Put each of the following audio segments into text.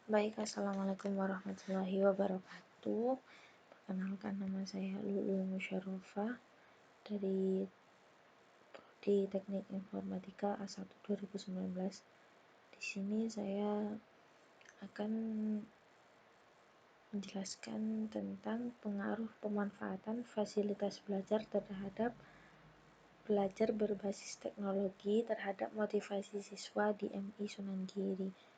Baik, assalamualaikum warahmatullahi wabarakatuh. Perkenalkan, nama saya Lulu Musyarofah dari Prodi Teknik Informatika A1 2019. Di sini saya akan menjelaskan tentang pengaruh pemanfaatan fasilitas belajar terhadap belajar berbasis teknologi terhadap motivasi siswa di MI Sunan Giri.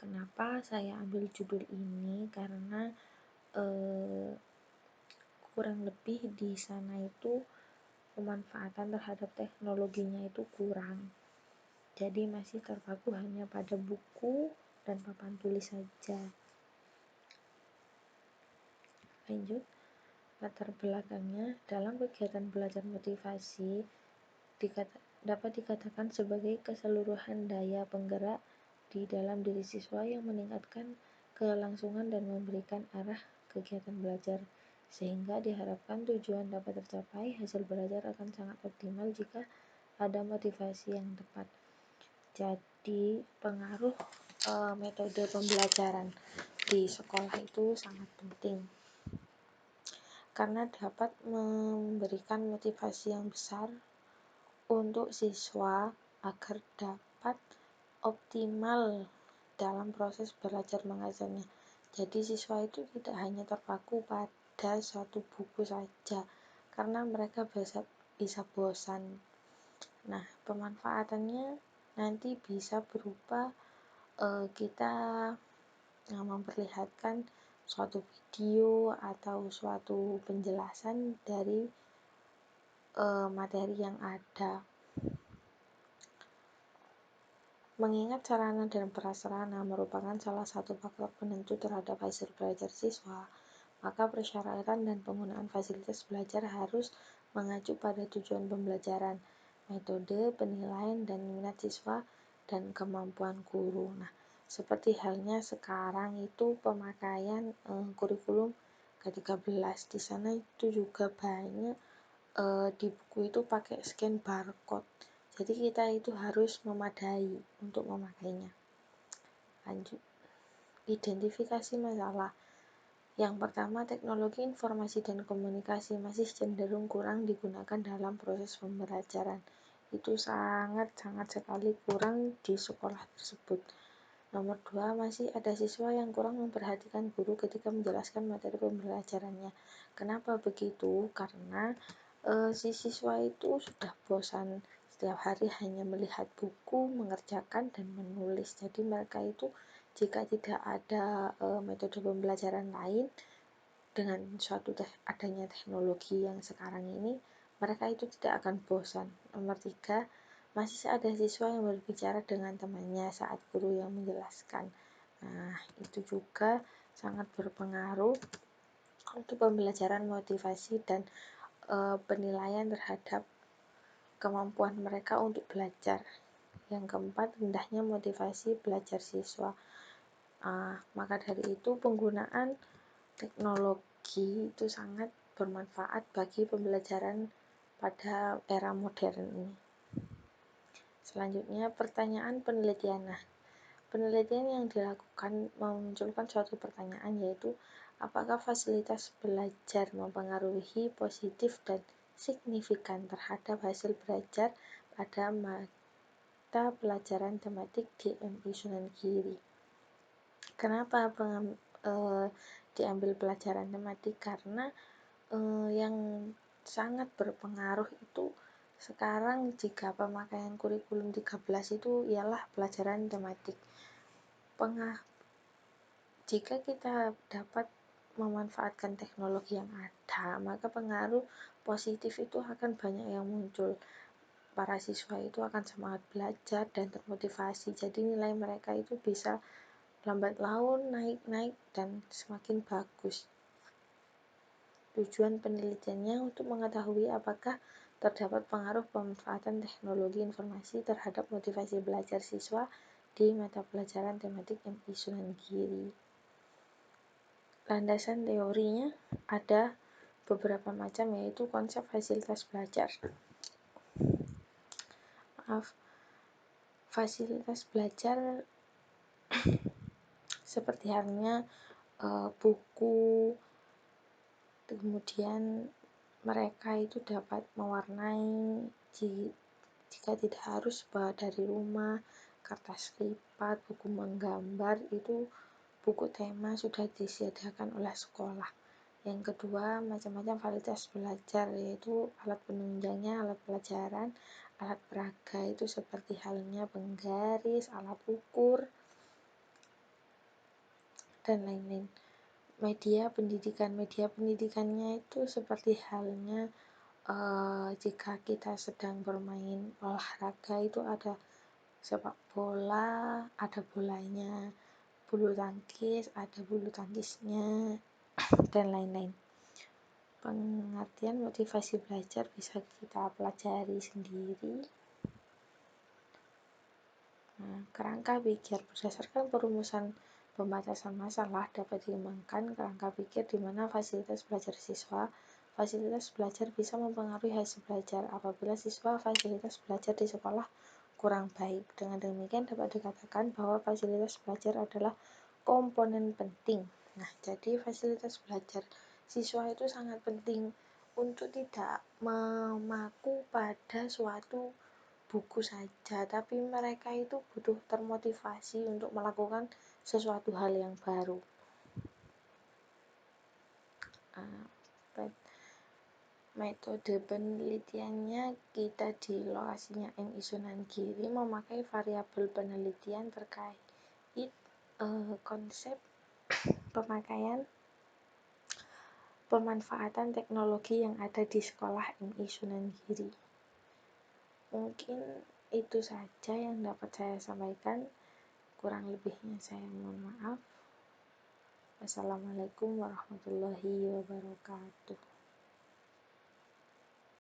Kenapa saya ambil judul ini? Karena kurang lebih di sana itu pemanfaatan terhadap teknologinya itu kurang. Jadi masih terpaku hanya pada buku dan papan tulis saja. Lanjut, latar belakangnya dalam kegiatan belajar motivasi dapat dikatakan sebagai keseluruhan daya penggerak di dalam diri siswa yang meningkatkan kelangsungan dan memberikan arah kegiatan belajar, sehingga diharapkan tujuan dapat tercapai. Hasil belajar akan sangat optimal jika ada motivasi yang tepat. Jadi pengaruh metode pembelajaran di sekolah itu sangat penting karena dapat memberikan motivasi yang besar untuk siswa agar dapat optimal dalam proses belajar mengajarnya. Jadi siswa itu tidak hanya terpaku pada suatu buku saja karena mereka bisa bosan. Nah, pemanfaatannya nanti bisa berupa kita memperlihatkan suatu video atau suatu penjelasan dari materi yang ada. Mengingat sarana dan prasarana merupakan salah satu faktor penentu terhadap hasil belajar siswa, maka persyaratan dan penggunaan fasilitas belajar harus mengacu pada tujuan pembelajaran, metode, penilaian, dan minat siswa, dan kemampuan guru. Nah, seperti halnya sekarang itu pemakaian kurikulum K13. Di sana itu juga banyak di buku itu pakai scan barcode. Jadi kita itu harus memadai untuk memakainya. Lanjut, identifikasi masalah. Yang pertama, teknologi informasi dan komunikasi masih cenderung kurang digunakan dalam proses pembelajaran. Itu sangat sekali kurang di sekolah tersebut. Nomor 2, masih ada siswa yang kurang memperhatikan guru ketika menjelaskan materi pembelajarannya. Kenapa begitu? Karena si siswa itu sudah bosan setiap hari hanya melihat buku, mengerjakan, dan menulis. Jadi mereka itu jika tidak ada metode pembelajaran lain dengan suatu adanya teknologi yang sekarang ini, mereka itu tidak akan bosan. Nomor 3, masih ada siswa yang berbicara dengan temannya saat guru yang menjelaskan. Nah, itu juga sangat berpengaruh untuk pembelajaran motivasi dan penilaian terhadap kemampuan mereka untuk belajar. Yang keempat, rendahnya motivasi belajar siswa. Maka dari itu penggunaan teknologi itu sangat bermanfaat bagi pembelajaran pada era modern ini. Selanjutnya, pertanyaan penelitian. Nah, penelitian yang dilakukan memunculkan suatu pertanyaan, yaitu apakah fasilitas belajar mempengaruhi positif dan signifikan terhadap hasil belajar pada mata pelajaran tematik di MI Sunan Giri. Kenapa diambil pelajaran tematik? Karena yang sangat berpengaruh itu sekarang jika pemakaian kurikulum 13 itu ialah pelajaran tematik. Jika kita dapat memanfaatkan teknologi yang ada, maka pengaruh positif itu akan banyak yang muncul. Para siswa itu akan semangat belajar dan termotivasi. Jadi nilai mereka itu bisa lambat laun naik dan semakin bagus. Tujuan penelitiannya untuk mengetahui apakah terdapat pengaruh pemanfaatan teknologi informasi terhadap motivasi belajar siswa di mata pelajaran tematik MI Sunan Giri. Landasan teorinya ada beberapa macam, yaitu konsep fasilitas belajar. Fasilitas belajar seperti halnya buku. Kemudian mereka itu dapat mewarnai jika tidak harus bawa dari rumah, kertas lipat, buku menggambar, itu buku tema sudah disediakan oleh sekolah. Yang kedua, macam-macam fasilitas belajar, yaitu alat penunjangnya, alat pelajaran, alat peraga itu seperti halnya penggaris, alat ukur, dan lain-lain. Media pendidikannya itu seperti halnya jika kita sedang bermain olahraga itu ada sepak bola, ada bolanya, bulu tangkis, ada bulu tangkisnya, dan lain-lain. Pengertian motivasi belajar bisa kita pelajari sendiri. Kerangka pikir berdasarkan perumusan pembatasan masalah dapat dikembangkan kerangka pikir di mana fasilitas belajar siswa. Fasilitas belajar bisa mempengaruhi hasil belajar apabila siswa fasilitas belajar di sekolah kurang baik. Dengan demikian dapat dikatakan bahwa fasilitas belajar adalah komponen penting. Nah, jadi fasilitas belajar siswa itu sangat penting untuk tidak memaku pada suatu buku saja, tapi mereka itu butuh termotivasi untuk melakukan sesuatu hal yang baru. Metode penelitiannya kita di lokasinya MI Sunan Giri memakai variabel penelitian terkait konsep pemanfaatan teknologi yang ada di sekolah MI Sunan Giri. Mungkin itu saja yang dapat saya sampaikan, kurang lebihnya saya mohon maaf. Wassalamualaikum warahmatullahi wabarakatuh.